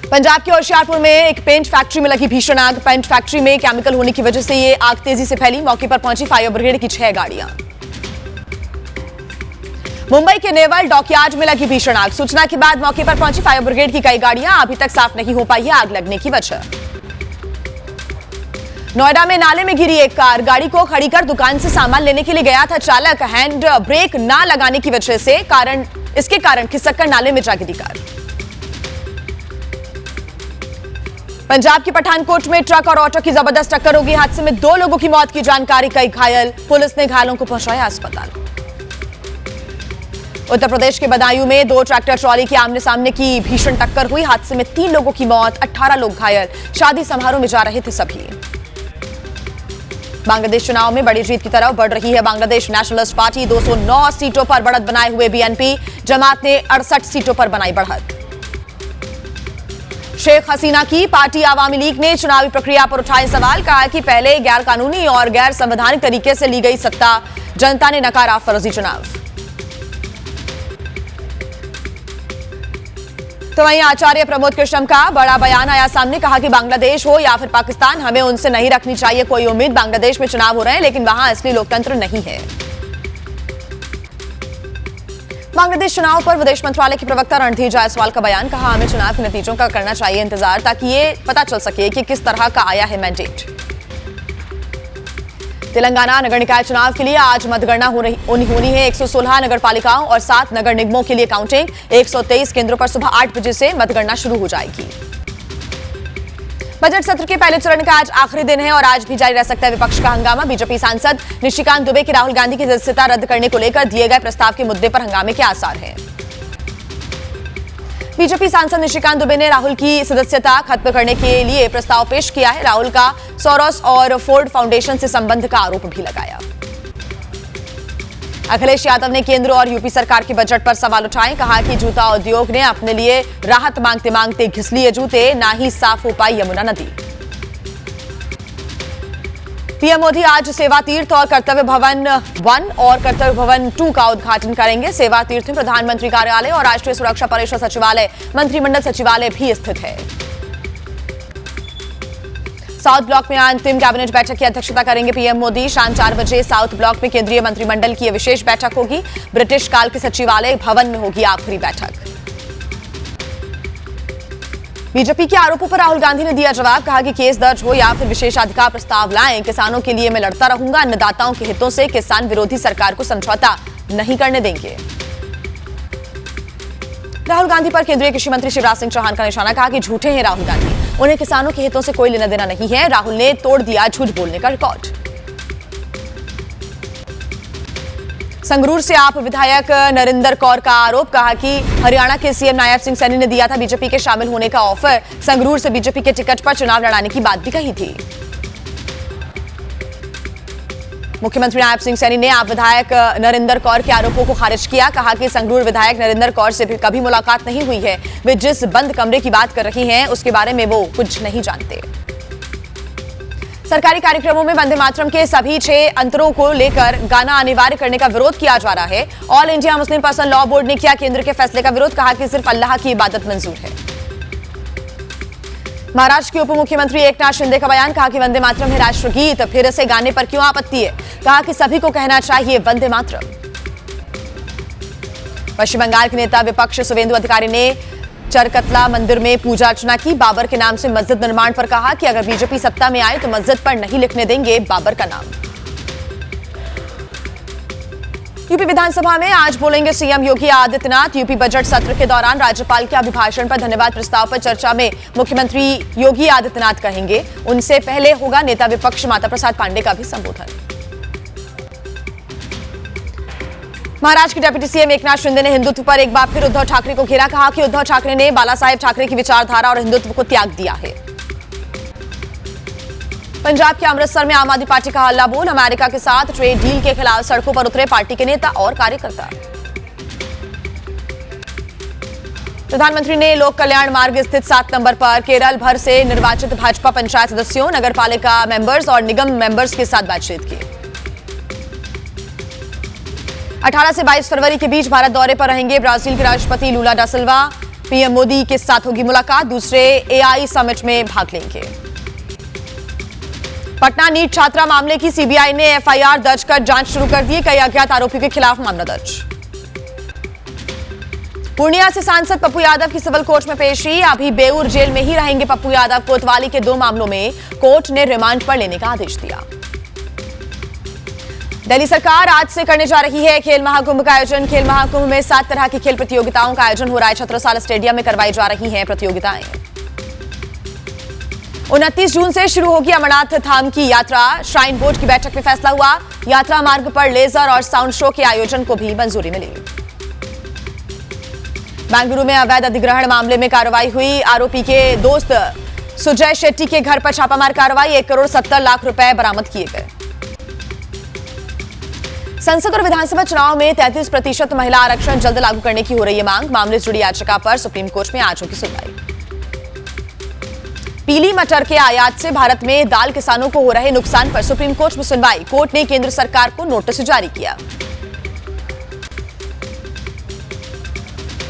पंजाब के होशियारपुर में एक पेंट फैक्ट्री में लगी भीषण आग। पेंट फैक्ट्री में केमिकल होने की वजह से ये आग तेजी से फैली। मौके पर पहुंची फायर ब्रिगेड की 6 गाड़ियां। मुंबई के नेवल डॉकयार्ड में लगी भीषण आग। सूचना के बाद मौके पर पहुंची फायर ब्रिगेड की कई गाड़ियां। अभी तक साफ नहीं हो पाई है आग लगने की वजह। नोएडा में नाले में गिरी एक कार। गाड़ी को खड़ी कर दुकान से सामान लेने के लिए गया था चालक। हैंड ब्रेक ना लगाने की वजह से इसके कारण खिसककर नाले में जा गिरी कार। पंजाब के पठानकोट में ट्रक और ऑटो की जबरदस्त टक्कर होगी। हादसे में 2 लोगों की मौत की जानकारी, कई घायल। पुलिस ने घायलों को पहुंचाया अस्पताल। उत्तर प्रदेश के बदायूं में 2 ट्रैक्टर ट्रॉली की आमने सामने की भीषण टक्कर हुई। हादसे में 3 लोगों की मौत, 18 लोग घायल। शादी समारोह में जा रहे थे सभी। बांग्लादेश चुनाव में बड़ी जीत की तरफ बढ़ रही है बांग्लादेश नेशनलिस्ट पार्टी। 209 सीटों पर बढ़त बनाए हुए बीएनपी। जमात ने 68 सीटों पर बनाई बढ़त। शेख हसीना की पार्टी आवामी लीग ने चुनावी प्रक्रिया पर उठाए सवाल। कहा कि पहले गैर कानूनी और गैर संवैधानिक तरीके से ली गई सत्ता। जनता ने नकारा फर्जी चुनाव। तो वहीं आचार्य प्रमोद कृष्णम का बड़ा बयान आया सामने। कहा कि बांग्लादेश हो या फिर पाकिस्तान, हमें उनसे नहीं रखनी चाहिए कोई उम्मीद। बांग्लादेश में चुनाव हो रहे हैं लेकिन वहां असली लोकतंत्र नहीं है। बांग्लादेश चुनाव पर विदेश मंत्रालय के प्रवक्ता रणधीर जायसवाल का बयान। कहा हमें चुनाव के नतीजों का करना चाहिए इंतजार, ताकि ये पता चल सके कि किस तरह का आया है मैंडेट। तेलंगाना नगर निकाय चुनाव के लिए आज मतगणना होनी है। 116 नगर पालिकाओं और 7 नगर निगमों के लिए काउंटिंग। 123 केंद्रों पर सुबह 8 बजे से मतगणना शुरू हो जाएगी। बजट सत्र के पहले चरण का आज आखिरी दिन है और आज भी जारी रह सकता है विपक्ष का हंगामा। बीजेपी सांसद निशिकांत दुबे के राहुल गांधी की सदस्यता रद्द करने को लेकर दिए गए प्रस्ताव के मुद्दे पर हंगामे के आसार हैं। बीजेपी सांसद निशिकांत दुबे ने राहुल की सदस्यता खत्म करने के लिए प्रस्ताव पेश किया है। राहुल का सोरोस और फोर्ड फाउंडेशन से संबंध का आरोप भी लगाया। अखिलेश यादव ने केंद्र और यूपी सरकार के बजट पर सवाल उठाए। कहा कि जूता उद्योग ने अपने लिए राहत मांगते मांगते घिस लिए जूते, ना ही साफ हो पाई यमुना नदी। पीएम मोदी आज सेवा तीर्थ और कर्तव्य भवन 1 और कर्तव्य भवन 2 का उद्घाटन करेंगे। सेवा तीर्थ में प्रधानमंत्री कार्यालय और राष्ट्रीय सुरक्षा परिषद सचिवालय, मंत्रिमंडल सचिवालय भी स्थित है। साउथ ब्लॉक में अंतिम कैबिनेट बैठक की अध्यक्षता करेंगे पीएम मोदी। शाम 4 बजे साउथ ब्लॉक में केंद्रीय मंत्रिमंडल की विशेष बैठक होगी। ब्रिटिश काल के सचिवालय भवन में होगी आखिरी बैठक। बीजेपी के आरोपों पर राहुल गांधी ने दिया जवाब। कहा कि केस दर्ज हो या फिर विशेषाधिकार प्रस्ताव लाएं, किसानों के लिए मैं लड़ता रहूंगा। अन्नदाताओं के हितों से किसान विरोधी सरकार को समझौता नहीं करने देंगे। राहुल गांधी पर केंद्रीय कृषि मंत्री शिवराज सिंह चौहान का निशाना। कहा कि झूठे हैं राहुल गांधी, उन्हें किसानों के हितों से कोई लेना देना नहीं है। राहुल ने तोड़ दिया झूठ बोलने का रिकॉर्ड। संगरूर से आप विधायक नरिंदर कौर का आरोप। कहा कि हरियाणा के सीएम नायब सिंह सैनी ने दिया था बीजेपी के शामिल होने का ऑफर। संगरूर से बीजेपी के टिकट पर चुनाव लड़ाने की बात भी कही थी। मुख्यमंत्री नायब सिंह सैनी ने आप विधायक नरिंदर कौर के आरोपों को खारिज किया। कहा कि संगरूर विधायक नरिंदर कौर से भी कभी मुलाकात नहीं हुई है। वे जिस बंद कमरे की बात कर रही हैं उसके बारे में वो कुछ नहीं जानते। सरकारी कार्यक्रमों में वंदे मातरम के सभी 6 अंतरों को लेकर गाना अनिवार्य करने का विरोध किया जा रहा है। All India Muslim personal law board ने किया केंद्र के फैसले का विरोध। कहा कि सिर्फ अल्लाह की इबादत मंजूर है। महाराष्ट्र के उप मुख्यमंत्री एकनाथ शिंदे का बयान। कहा कि वंदे मातरम है राष्ट्रगीत, फिर इसे गाने पर क्यों आपत्ति है। कहा कि सभी को कहना चाहिए वंदे मातरम। पश्चिम बंगाल के नेता विपक्ष शुवेंदु अधिकारी ने चरकतला मंदिर में पूजा अर्चना की। बाबर के नाम से मस्जिद निर्माण पर कहा कि अगर बीजेपी सत्ता में आए तो मस्जिद पर नहीं लिखने देंगे बाबर का नाम। यूपी विधानसभा में आज बोलेंगे CM Yogi Adityanath. UP budget सत्र के दौरान राज्यपाल के अभिभाषण पर धन्यवाद प्रस्ताव पर चर्चा में मुख्यमंत्री योगी आदित्यनाथ कहेंगे। उनसे पहले होगा नेता विपक्ष माता प्रसाद पांडे का भी संबोधन। महाराष्ट्र के डिप्टी सीएम एकनाथ शिंदे ने हिंदुत्व पर एक बार फिर उद्धव ठाकरे को घेरा। कहा कि उद्धव ठाकरे ने बाला साहेब ठाकरे की विचारधारा और हिंदुत्व को त्याग दिया है। पंजाब के अमृतसर में आम आदमी पार्टी का हल्ला बोल। अमेरिका के साथ ट्रेड डील के खिलाफ सड़कों पर उतरे पार्टी के नेता और कार्यकर्ता। प्रधानमंत्री ने लोक कल्याण मार्ग स्थित 7 नंबर पर केरल भर से निर्वाचित भाजपा पंचायत सदस्यों, नगरपालिका मेंबर्स और निगम मेंबर्स के साथ बातचीत की। 18 से 22 फरवरी के बीच भारत दौरे पर रहेंगे ब्राजील के राष्ट्रपति लूला डा सिल्वा। पीएम मोदी के साथ होगी मुलाकात, दूसरे एआई समिट में भाग लेंगे। पटना नीट छात्रा मामले की सीबीआई ने एफआईआर दर्ज कर जांच शुरू कर दी, कई अज्ञात आरोपियों के खिलाफ मामला दर्ज। पूर्णिया से सांसद पप्पू यादव की सिविल कोर्ट में पेशी, अभी बेऊर जेल में ही रहेंगे पप्पू यादव। कोतवाली के 2 मामलों में कोर्ट ने रिमांड पर लेने का आदेश दिया। दिल्ली सरकार आज से करने जा रही है खेल महाकुंभ का आयोजन। खेल महाकुंभ में 7 तरह की खेल प्रतियोगिताओं का आयोजन हो रहा है। छत्रसाल स्टेडियम में करवाई जा रही हैं प्रतियोगिताएं। 29 जून से शुरू होगी अमरनाथ धाम की यात्रा। श्राइन बोर्ड की बैठक में फैसला हुआ, यात्रा मार्ग पर लेजर और साउंड शो के आयोजन को भी मंजूरी मिली। बेंगलुरु में अवैध अधिग्रहण मामले में कार्रवाई हुई, आरोपी के दोस्त सुजय शेट्टी के घर पर छापामार कार्रवाई, 1 करोड़ 70 लाख रुपए बरामद किए गए। संसद और विधानसभा चुनाव में 33% महिला आरक्षण जल्द लागू करने की हो रही है मांग। मामले से जुड़ी याचिका पर सुप्रीम कोर्ट में आज होगी सुनवाई। पीली मटर के आयात से भारत में दाल किसानों को हो रहे नुकसान पर सुप्रीम कोर्ट में सुनवाई। कोर्ट ने केंद्र सरकार को नोटिस जारी किया।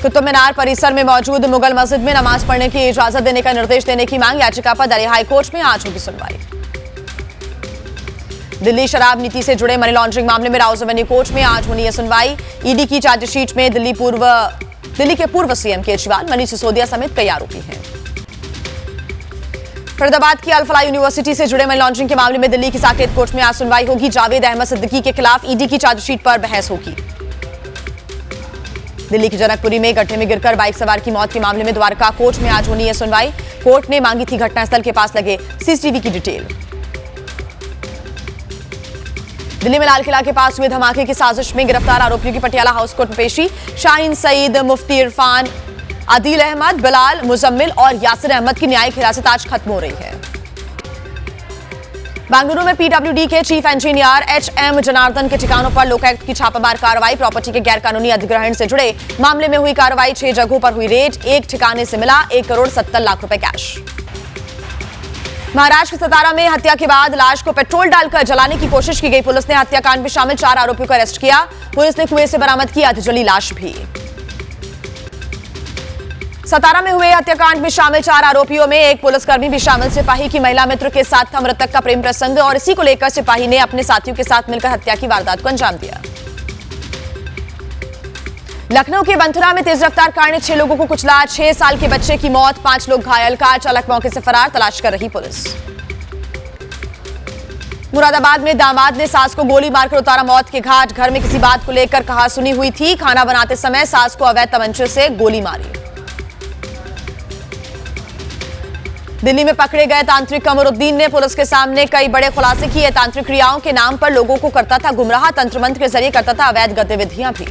कुतुब मीनार परिसर में मौजूद मुगल मस्जिद में नमाज पढ़ने की इजाजत देने का निर्देश देने की मांग, याचिका पर दिल्ली हाई कोर्ट में आज होगी सुनवाई। दिल्ली शराब नीति से जुड़े मनी लॉन्ड्रिंग मामले में राउज एवेन्यू कोर्ट में आज होनी है सुनवाई। ईडी की चार्जशीट में दिल्ली के पूर्व सीएम केजरीवाल, मनीष सिसोदिया समेत कई आरोपी हैं। फरीदाबाद की अल फलाह यूनिवर्सिटी से जुड़े मनी लॉन्ड्रिंग के मामले में दिल्ली की साकेत कोर्ट में आज सुनवाई होगी। जावेद अहमद सिद्दीकी के खिलाफ ईडी की चार्जशीट पर बहस होगी। दिल्ली की जनकपुरी में गड्ढे में गिरकर बाइक सवार की मौत के मामले में द्वारका कोर्ट में आज होनी है सुनवाई। कोर्ट ने मांगी थी घटनास्थल के पास लगे सीसीटीवी की डिटेल। दिल्ली में लाल किला के पास हुए धमाके की साजिश में गिरफ्तार आरोपियों की पटियाला हाउस कोर्ट में पेशी। शाहीन सईद, मुफ्ती इरफान, आदिल अहमद, बिलाल, मुजम्मिल और यासिर अहमद की न्यायिक हिरासत आज खत्म हो रही है। बेंगलुरु में पीडब्ल्यूडी के चीफ इंजीनियर एचएम जनार्दन के ठिकानों पर लोकायुक्त की छापामार कार्रवाई। प्रॉपर्टी के गैरकानूनी अधिग्रहण से जुड़े मामले में हुई कार्रवाई। 6 जगहों पर हुई रेड, एक ठिकाने से मिला 1 करोड़ 70 लाख रुपए कैश। महाराष्ट्र के सतारा में हत्या के बाद लाश को पेट्रोल डालकर जलाने की कोशिश की गई। पुलिस ने हत्याकांड में शामिल 4 आरोपियों को अरेस्ट किया। पुलिस ने कुएं से बरामद की अधजली लाश भी। सतारा में हुए हत्याकांड में शामिल 4 आरोपियों में एक पुलिसकर्मी भी शामिल। सिपाही की महिला मित्र के साथ था मृतक का प्रेम प्रसंग और इसी को लेकर सिपाही ने अपने साथियों के साथ मिलकर हत्या की वारदात को अंजाम दिया। लखनऊ के बंथुरा में तेज रफ्तार कार ने 6 लोगों को कुचला, 6 साल के बच्चे की मौत, 5 लोग घायल। कार चालक मौके से फरार, तलाश कर रही पुलिस। मुरादाबाद में दामाद ने सास को गोली मारकर उतारा मौत के घाट। घर में किसी बात को लेकर कहासुनी हुई थी। खाना बनाते समय सास को अवैध तमंचे से गोली मारी। दिल्ली में पकड़े गए तांत्रिक कमरुद्दीन ने पुलिस के सामने कई बड़े खुलासे किए। तांत्रिक क्रियाओं के नाम पर लोगों को करता था गुमराह, तंत्र मंत्र के जरिए करता था अवैध गतिविधियां भी।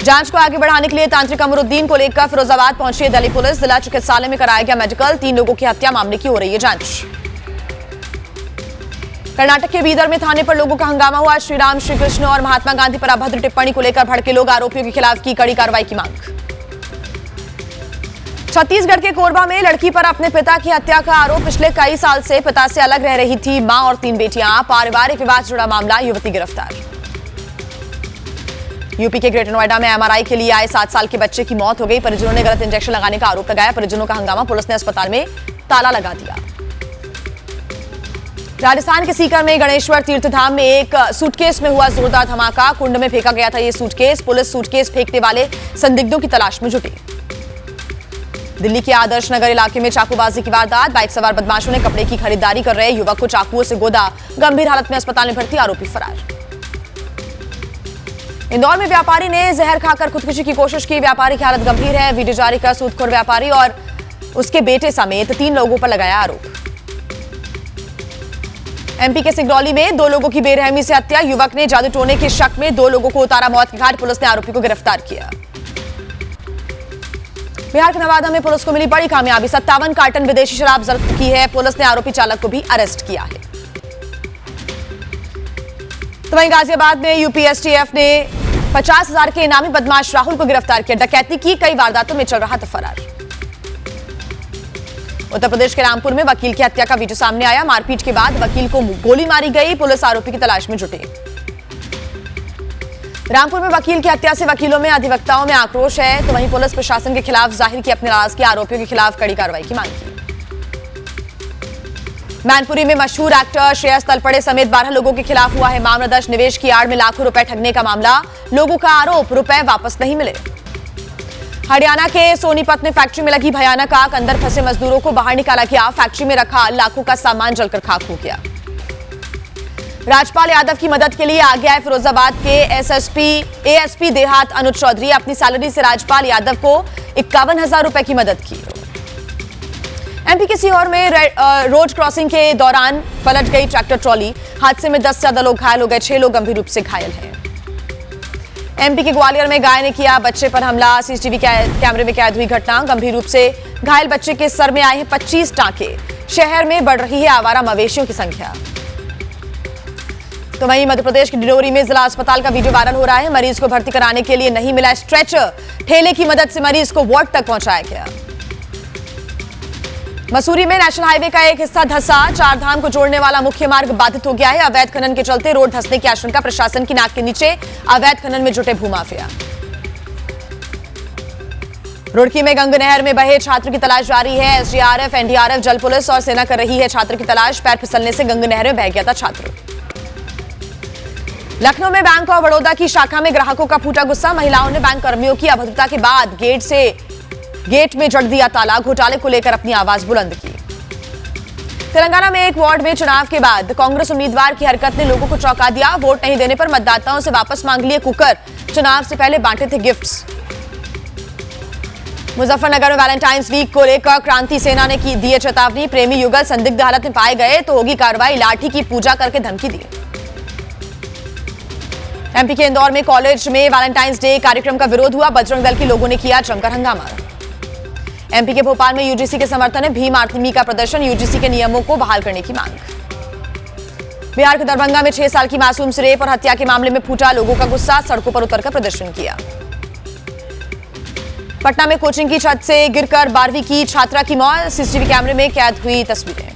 जांच को आगे बढ़ाने के लिए तांत्रिक कमरुद्दीन को लेकर फिरोजाबाद पहुंची दिल्ली पुलिस। जिला चिकित्सालय में कराया गया मेडिकल। 3 लोगों की हत्या मामले की हो रही है जांच। कर्नाटक के बीदर में थाने पर लोगों का हंगामा हुआ। श्री राम, श्री कृष्ण और महात्मा गांधी पर अभद्र टिप्पणी को लेकर भड़के लोग, आरोपियों के खिलाफ की कड़ी कार्रवाई की मांग। छत्तीसगढ़ के कोरबा में लड़की पर अपने पिता की हत्या का आरोप। पिछले कई साल से पिता से अलग रह रही थी मां और 3 बेटियां। पारिवारिक विवाद से जुड़ा मामला, युवती गिरफ्तार। यूपी के ग्रेटर नोएडा में एमआरआई के लिए आए 7 साल के बच्चे की मौत हो गई। परिजनों ने गलत इंजेक्शन लगाने का आरोप लगाया। परिजनों का हंगामा, पुलिस ने अस्पताल में ताला लगा दिया। राजस्थान के सीकर में गणेश्वर तीर्थधाम में एक सूटकेस में हुआ जोरदार धमाका। कुंड में फेंका गया था यह सूटकेस। पुलिस सूटकेस फेंकने वाले संदिग्धों की तलाश में जुटी। दिल्ली के आदर्श नगर इलाके में चाकूबाजी की वारदात। बाइक सवार बदमाशों ने कपड़े की खरीदारी कर रहे युवक को चाकुओं से गोदा। गंभीर हालत में अस्पताल में भर्ती, आरोपी फरार। इंदौर में व्यापारी ने जहर खाकर खुदकुशी की कोशिश की। व्यापारी की हालत गंभीर है। वीडियो जारी कर सूदखोर व्यापारी और उसके बेटे समेत 3 लोगों पर लगाया आरोप। एमपी के सिंगरौली में 2 लोगों की बेरहमी से हत्या। युवक ने जादू टोने के शक में 2 लोगों को उतारा मौत के घाट। पुलिस ने आरोपी को गिरफ्तार किया। बिहार के नवादा में पुलिस को मिली बड़ी कामयाबी। 57 कार्टन विदेशी शराब जब्त की है। पुलिस ने आरोपी चालक को भी अरेस्ट किया है। तो वहीं गाजियाबाद में यूपीएसटीएफ ने 50,000 के इनामी बदमाश राहुल को गिरफ्तार किया। डकैती की कई वारदातों में चल रहा था फरार। उत्तर प्रदेश के रामपुर में वकील की हत्या का वीडियो सामने आया। मारपीट के बाद वकील को गोली मारी गई। पुलिस आरोपी की तलाश में जुटी। रामपुर में वकील की हत्या से वकीलों में अधिवक्ताओं में आक्रोश है, तो वहीं पुलिस प्रशासन के खिलाफ जाहिर की अपनी नाराजगी, आरोपियों के खिलाफ कड़ी कार्रवाई की मांग की। मैनपुरी में मशहूर एक्टर श्रेयस तलपड़े समेत 12 लोगों के खिलाफ हुआ है मामला दर्ज। निवेश की आड़ में लाखों रुपए ठगने का मामला, लोगों का आरोप रुपए वापस नहीं मिले। हरियाणा के सोनीपत में फैक्ट्री में लगी भयानक आग, अंदर फंसे मजदूरों को बाहर निकाला गया। फैक्ट्री में रखा लाखों का सामान जलकर खाक हो गया। राजपाल यादव की मदद के लिए आ गया है फिरोजाबाद के एएसपी देहात अनुज चौधरी। अपनी सैलरी से राजपाल यादव को 51,000 रुपए की मदद की। एमपी के सीहोर में रोड क्रॉसिंग के दौरान पलट गई ट्रैक्टर ट्रॉली। हादसे में 10 से ज्यादा लोग घायल हो गए, 6 लोग गंभीर रूप से घायल हैं। एमपी के ग्वालियर में गाय ने किया बच्चे पर हमला, सीसीटीवी कैमरे में कैद हुई घटना। गंभीर रूप से घायल बच्चे के सर में आए हैं 25 टांके। शहर में बढ़ रही है आवारा मवेशियों की संख्या। तो वहीं मध्य प्रदेश के डिडौरी में जिला अस्पताल का वीडियो वायरल हो रहा है। मरीज को भर्ती कराने के लिए नहीं मिला स्ट्रेचर, ठेले की मदद से मरीज को वार्ड तक पहुंचाया गया। मसूरी में नेशनल हाईवे का एक हिस्सा धंसा, 4 धाम को जोड़ने वाला मुख्य मार्ग बाधित हो गया है। अवैध खनन के चलते रोड धंसने की आशंका, प्रशासन की नाक के नीचे अवैध खनन में जुटे भूमाफिया। रुड़की में गंग नहर में बहे छात्र की तलाश जारी है। एसडीआरएफ, एनडीआरएफ, जल पुलिस और सेना कर रही है छात्र की तलाश। पैर फिसलने से गंग नहर में बह गया था छात्र। लखनऊ में बैंक ऑफ बड़ौदा की शाखा में ग्राहकों का फूटा गुस्सा। महिलाओं ने बैंक कर्मियों की अभद्रता के बाद गेट में जड़ दिया ताला। घोटाले को लेकर अपनी आवाज बुलंद की। तेलंगाना में एक वार्ड में चुनाव के बाद कांग्रेस उम्मीदवार की हरकत ने लोगों को चौंका दिया। वोट नहीं देने पर मतदाताओं से वापस मांग लिए कुकर, चुनाव से पहले बांटे थे गिफ्ट्स। मुजफ्फरनगर में वैलेंटाइंस वीक को लेकर क्रांति सेना ने दी चेतावनी। प्रेमी युगल संदिग्ध हालत में पाए गए तो होगी कार्रवाई, लाठी की पूजा करके धमकी दी। एमपी के इंदौर में कॉलेज में वैलेंटाइंस डे कार्यक्रम का विरोध हुआ। बजरंग दल के लोगों ने किया जमकर हंगामा। एमपी के भोपाल में यूजीसी के समर्थन में भीम आर्मी का प्रदर्शन, यूजीसी के नियमों को बहाल करने की मांग। बिहार के दरभंगा में 6 साल की मासूम से रेप और हत्या के मामले में फूटा लोगों का गुस्सा, सड़कों पर उतरकर प्रदर्शन किया। पटना में कोचिंग की छत से गिरकर 12वीं की छात्रा की मौत, सीसीटीवी कैमरे में कैद हुई तस्वीरें।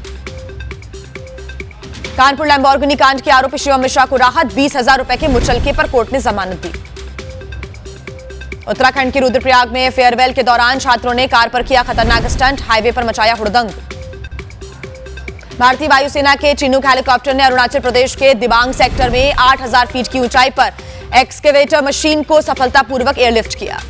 कानपुर लैम्बोर्गिनी कांड के आरोपी शिवम मिश्रा को राहत, 20,000 रुपए के मुचलके पर कोर्ट ने जमानत दी। उत्तराखंड के रुद्रप्रयाग में फेयरवेल के दौरान छात्रों ने कार पर किया खतरनाक स्टंट, हाईवे पर मचाया हुड़दंग। भारतीय वायुसेना के चिनूक हेलीकॉप्टर ने अरुणाचल प्रदेश के दिबांग सेक्टर में 8,000 फीट की ऊंचाई पर एक्सकेवेटर मशीन को सफलतापूर्वक एयरलिफ्ट किया।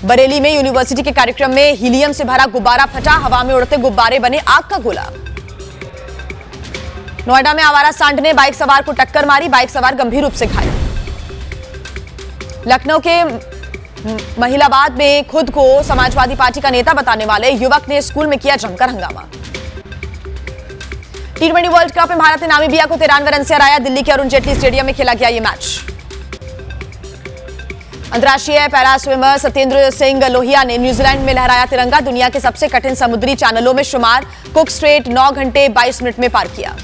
बरेली में यूनिवर्सिटी के कार्यक्रम में हीलियम से भरा गुब्बारा फटा, हवा में उड़ते गुब्बारे बने आग का गोला। नोएडा में आवारा सांड ने बाइक सवार को टक्कर मारी, बाइक सवार गंभीर रूप से घायल। लखनऊ के महिलाबाद में खुद को समाजवादी पार्टी का नेता बताने वाले युवक ने स्कूल में किया जमकर हंगामा। T20 वर्ल्ड कप में भारत ने नामीबिया को 93 रन से हराया। दिल्ली के अरुण जेटली स्टेडियम में खेला गया ये मैच। अंतर्राष्ट्रीय पैरा स्विमर सत्येंद्र सिंह लोहिया ने न्यूजीलैंड में लहराया तिरंगा। दुनिया के सबसे कठिन समुद्री चैनलों में शुमार कुक स्ट्रेट 9 घंटे 22 मिनट में पार किया।